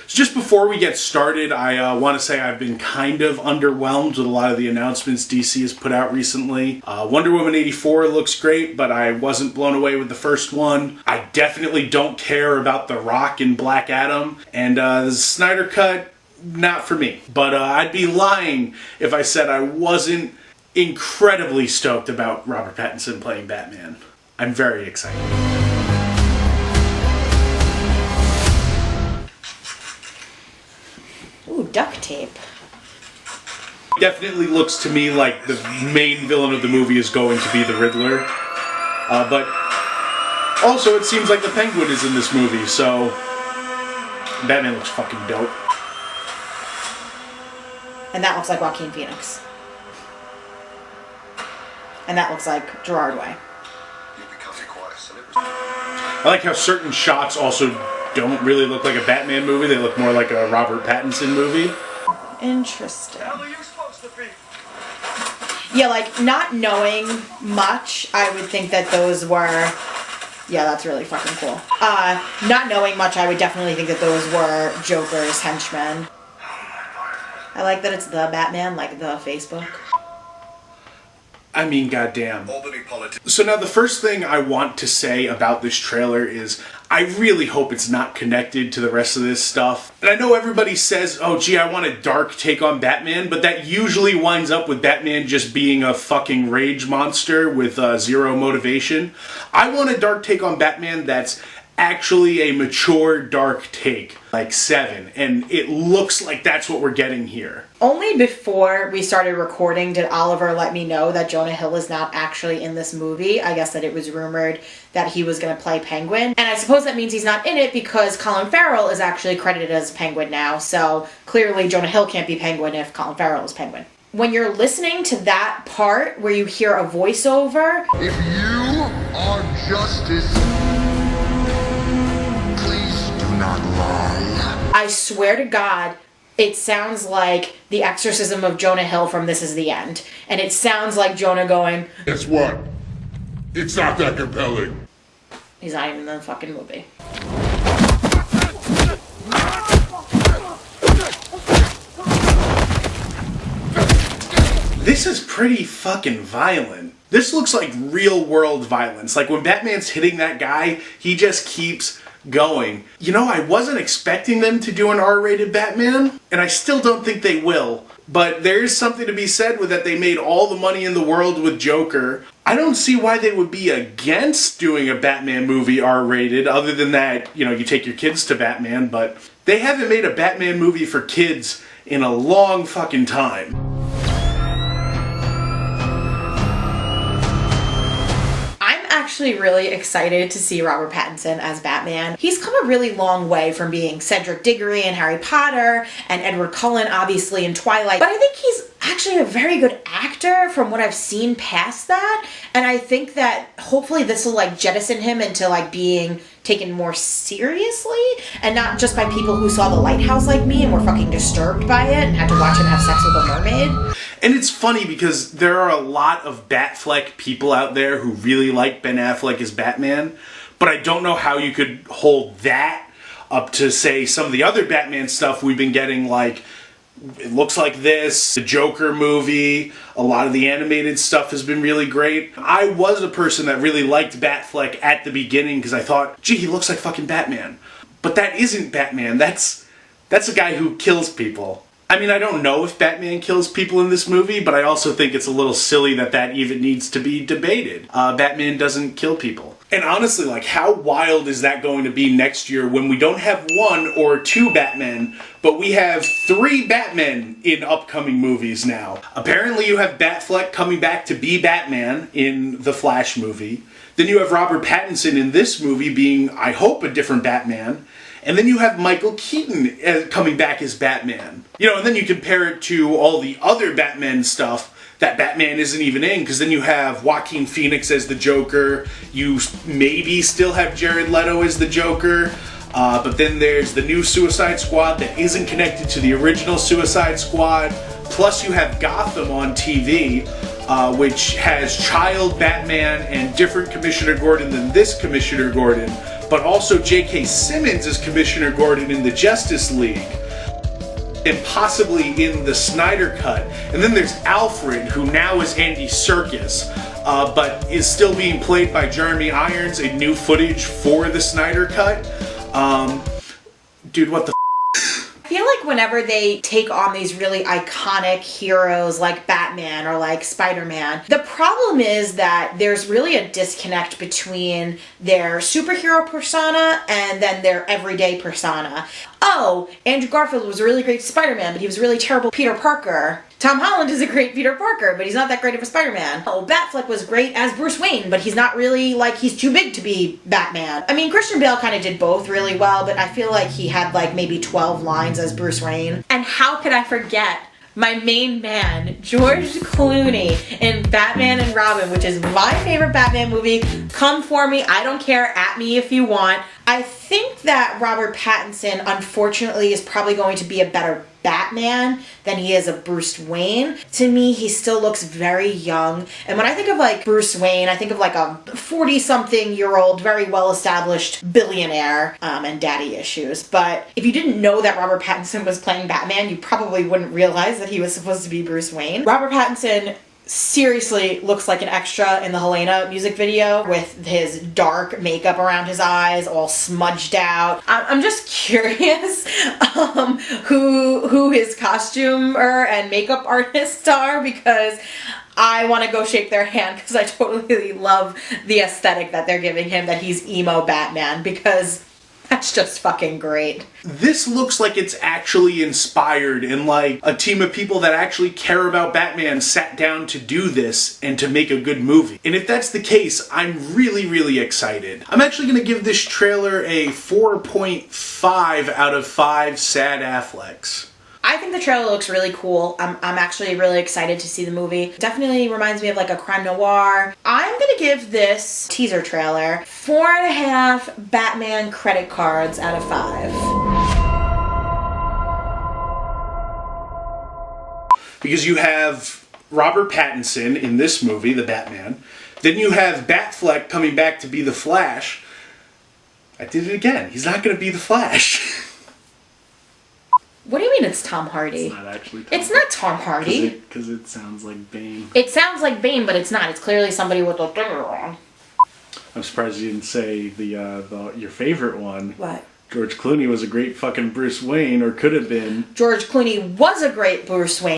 So just before we get started, I want to say I've been kind of underwhelmed with a lot of the announcements DC has put out recently. Wonder Woman 84 looks great, but I wasn't blown away with the first one. I definitely don't care about The Rock and Black Adam, and the Snyder Cut, not for me. But I'd be lying if I said I wasn't incredibly stoked about Robert Pattinson playing Batman. I'm very excited. Ooh, duct tape. Definitely looks to me like the main villain of the movie is going to be the Riddler. But also it seems like the Penguin is in this movie, so Batman looks fucking dope. And that looks like Joaquin Phoenix. And that looks like Gerard Way. I like how certain shots also don't really look like a Batman movie. They look more like a Robert Pattinson movie. Interesting. Yeah, like, not knowing much, I would think that those were... Yeah, that's really fucking cool. Not knowing much, I would definitely think that those were Joker's henchmen. I like that it's the Batman, like the Facebook. I mean, goddamn. So now the first thing I want to say about this trailer is I really hope it's not connected to the rest of this stuff. And I know everybody says, oh gee, I want a dark take on Batman, but that usually winds up with Batman just being a fucking rage monster with zero motivation. I want a dark take on Batman that's actually a mature dark take, like Seven, and it looks like that's what we're getting here. Only before we started recording did Oliver let me know that Jonah Hill is not actually in this movie. I guess that it was rumored that he was going to play Penguin, and I suppose that means he's not in it because Colin Farrell is actually credited as Penguin now, so clearly Jonah Hill can't be Penguin if Colin Farrell is Penguin. When you're listening to that part where you hear a voiceover, if you are justice, not lie. I swear to God, it sounds like the exorcism of Jonah Hill from This Is the End. And it sounds like Jonah going, guess what? It's not that compelling. He's not even in the fucking movie. This is pretty fucking violent. This looks like real world violence. Like when Batman's hitting that guy, he just keeps going. You know, I wasn't expecting them to do an R-rated Batman, and I still don't think they will. But there is something to be said with that they made all the money in the world with Joker. I don't see why they would be against doing a Batman movie R-rated, other than that, you know, you take your kids to Batman, but they haven't made a Batman movie for kids in a long fucking time. Actually really excited to see Robert Pattinson as Batman. He's come a really long way from being Cedric Diggory in Harry Potter and Edward Cullen obviously in Twilight, but I think he's actually a very good actor from what I've seen past that, and I think that hopefully this will like jettison him into like being taken more seriously and not just by people who saw The Lighthouse like me and were fucking disturbed by it and had to watch him have sex with a mermaid. And it's funny because there are a lot of Batfleck people out there who really like Ben Affleck as Batman, but I don't know how you could hold that up to, say, some of the other Batman stuff we've been getting, like It Looks Like This, the Joker movie, a lot of the animated stuff has been really great. I was a person that really liked Batfleck at the beginning because I thought, gee, he looks like fucking Batman. But that isn't Batman, that's a guy who kills people. I mean, I don't know if Batman kills people in this movie, but I also think it's a little silly that that even needs to be debated. Batman doesn't kill people. And honestly, like, how wild is that going to be next year when we don't have one or two Batmen, but we have 3 Batmen in upcoming movies now? Apparently you have Batfleck coming back to be Batman in the Flash movie. Then you have Robert Pattinson in this movie being, I hope, a different Batman. And then you have Michael Keaton coming back as Batman. You know, and then you compare it to all the other Batman stuff that Batman isn't even in, because then you have Joaquin Phoenix as the Joker, you maybe still have Jared Leto as the Joker, but then there's the new Suicide Squad that isn't connected to the original Suicide Squad, plus you have Gotham on TV, which has child Batman and different Commissioner Gordon than this Commissioner Gordon, but also J.K. Simmons as Commissioner Gordon in the Justice League, and possibly in the Snyder Cut. And then there's Alfred, who now is Andy Serkis, but is still being played by Jeremy Irons in new footage for the Snyder Cut. Dude, what the I feel like whenever they take on these really iconic heroes like Batman or like Spider-Man, the problem is that there's really a disconnect between their superhero persona and then their everyday persona. Oh, Andrew Garfield was a really great Spider-Man, but he was a really terrible Peter Parker. Tom Holland is a great Peter Parker, but he's not that great of a Spider-Man. Oh, Batfleck was great as Bruce Wayne, but he's not really, like, he's too big to be Batman. I mean, Christian Bale kind of did both really well, but I feel like he had, like, maybe 12 lines as Bruce Wayne. And how could I forget my main man, George Clooney, in Batman and Robin, which is my favorite Batman movie. Come for me, I don't care, at me if you want. I think that Robert Pattinson, unfortunately, is probably going to be a better Batman than he is a Bruce Wayne. To me, he still looks very young. And when I think of like Bruce Wayne, I think of like a 40-something-year-old, very well-established billionaire and daddy issues. But if you didn't know that Robert Pattinson was playing Batman, you probably wouldn't realize that he was supposed to be Bruce Wayne. Robert Pattinson seriously looks like an extra in the Helena music video with his dark makeup around his eyes, all smudged out. I'm just curious who his costumer and makeup artists are, because I want to go shake their hand, because I totally love the aesthetic that they're giving him, that he's emo Batman, because that's just fucking great. This looks like it's actually inspired and like a team of people that actually care about Batman sat down to do this and to make a good movie. And if that's the case, I'm really, really excited. I'm actually going to give this trailer a 4.5 out of 5 sad Afflecks. I think the trailer looks really cool. I'm actually really excited to see the movie. Definitely reminds me of like a crime noir. I'm gonna give this teaser trailer 4.5 Batman credit cards out of 5. Because you have Robert Pattinson in this movie, the Batman. Then you have Batfleck coming back to be the Flash. I did it again. He's not gonna be the Flash. What do you mean it's Tom Hardy? It's not actually Tom It's not Tom Hardy. Because it sounds like Bane. It sounds like Bane, but it's not. It's clearly somebody with a thing wrong. I'm surprised you didn't say the your favorite one. What? George Clooney was a great fucking Bruce Wayne, or could have been. George Clooney was a great Bruce Wayne.